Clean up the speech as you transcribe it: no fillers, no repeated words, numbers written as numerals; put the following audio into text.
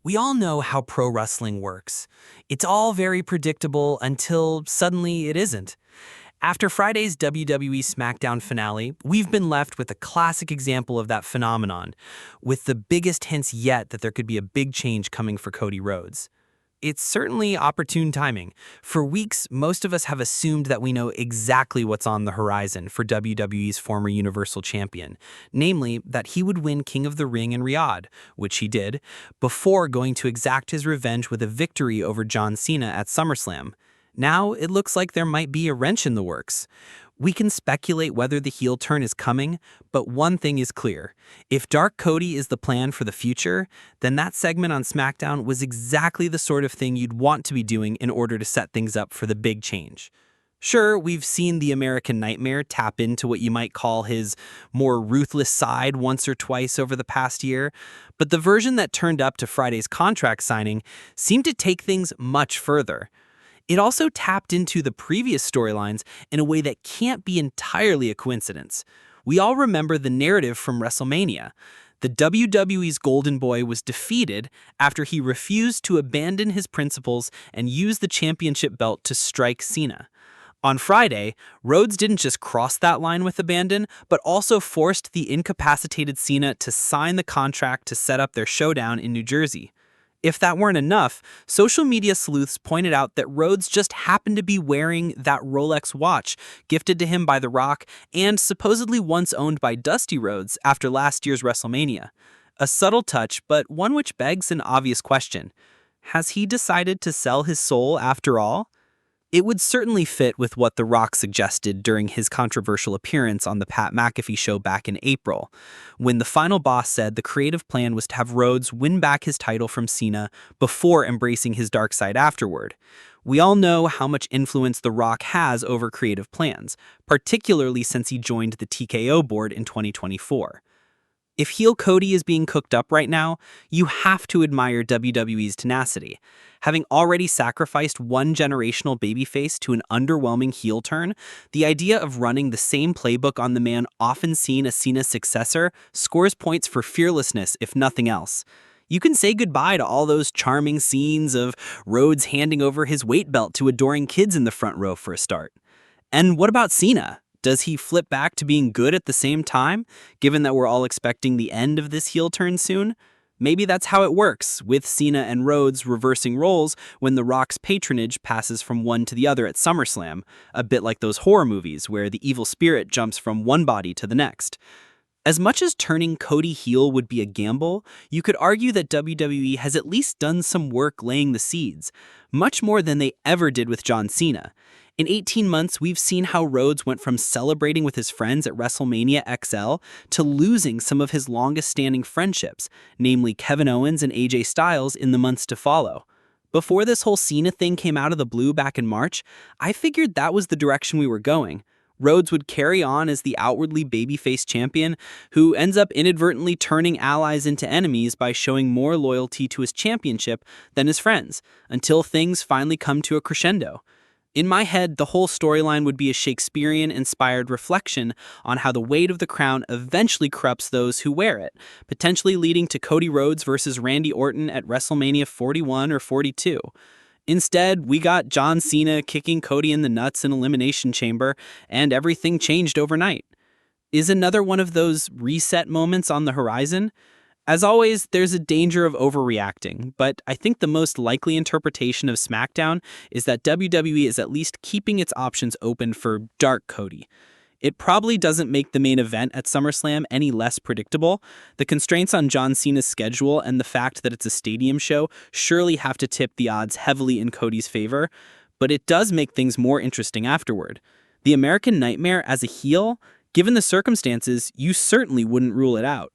We all know how pro wrestling works. It's all very predictable until suddenly it isn't. After Friday's WWE SmackDown finale, we've been left with a classic example of that phenomenon, with the biggest hints yet that there could be a big change coming for Cody Rhodes. It's certainly opportune timing. For weeks, most of us have assumed that we know exactly what's on the horizon for WWE's former Universal Champion, namely that he would win King of the Ring in Riyadh, which he did, before going to exact his revenge with a victory over John Cena at SummerSlam. Now, it looks like there might be a wrench in the works. We can speculate whether the heel turn is coming, but one thing is clear. If Dark Cody is the plan for the future, then that segment on SmackDown was exactly the sort of thing you'd want to be doing in order to set things up for the big change. Sure, we've seen the American Nightmare tap into what you might call his more ruthless side once or twice over the past year, but the version that turned up to Friday's contract signing seemed to take things much further. It also tapped into the previous storylines in a way that can't be entirely a coincidence. We all remember the narrative from WrestleMania. The WWE's Golden Boy was defeated after he refused to abandon his principles and use the championship belt to strike Cena. On Friday, Rhodes didn't just cross that line with abandon, but also forced the incapacitated Cena to sign the contract to set up their showdown in New Jersey. If that weren't enough, social media sleuths pointed out that Rhodes just happened to be wearing that Rolex watch gifted to him by The Rock and supposedly once owned by Dusty Rhodes after last year's WrestleMania. A subtle touch, but one which begs an obvious question. Has he decided to sell his soul after all? It would certainly fit with what The Rock suggested during his controversial appearance on the Pat McAfee show back in April, when the final boss said the creative plan was to have Rhodes win back his title from Cena before embracing his dark side afterward. We all know how much influence The Rock has over creative plans, particularly since he joined the TKO board in 2024. If heel Cody is being cooked up right now, you have to admire WWE's tenacity. Having already sacrificed one generational babyface to an underwhelming heel turn, the idea of running the same playbook on the man often seen as Cena's successor scores points for fearlessness, if nothing else. You can say goodbye to all those charming scenes of Rhodes handing over his weight belt to adoring kids in the front row for a start. And what about Cena? Does he flip back to being good at the same time, given that we're all expecting the end of this heel turn soon? Maybe that's how it works, with Cena and Rhodes reversing roles when The Rock's patronage passes from one to the other at SummerSlam, a bit like those horror movies where the evil spirit jumps from one body to the next. As much as turning Cody heel would be a gamble, you could argue that WWE has at least done some work laying the seeds, much more than they ever did with John Cena. In 18 months, we've seen how Rhodes went from celebrating with his friends at WrestleMania XL to losing some of his longest-standing friendships, namely Kevin Owens and AJ Styles, in the months to follow. Before this whole Cena thing came out of the blue back in March, I figured that was the direction we were going. Rhodes would carry on as the outwardly babyface champion who ends up inadvertently turning allies into enemies by showing more loyalty to his championship than his friends, until things finally come to a crescendo. In my head, the whole storyline would be a Shakespearean-inspired reflection on how the weight of the crown eventually corrupts those who wear it, potentially leading to Cody Rhodes versus Randy Orton at WrestleMania 41 or 42. Instead, we got John Cena kicking Cody in the nuts in Elimination Chamber, and everything changed overnight. Is another one of those reset moments on the horizon? As always, there's a danger of overreacting, but I think the most likely interpretation of SmackDown is that WWE is at least keeping its options open for Dark Cody. It probably doesn't make the main event at SummerSlam any less predictable. The constraints on John Cena's schedule and the fact that it's a stadium show surely have to tip the odds heavily in Cody's favor, but it does make things more interesting afterward. The American Nightmare as a heel? Given the circumstances, you certainly wouldn't rule it out.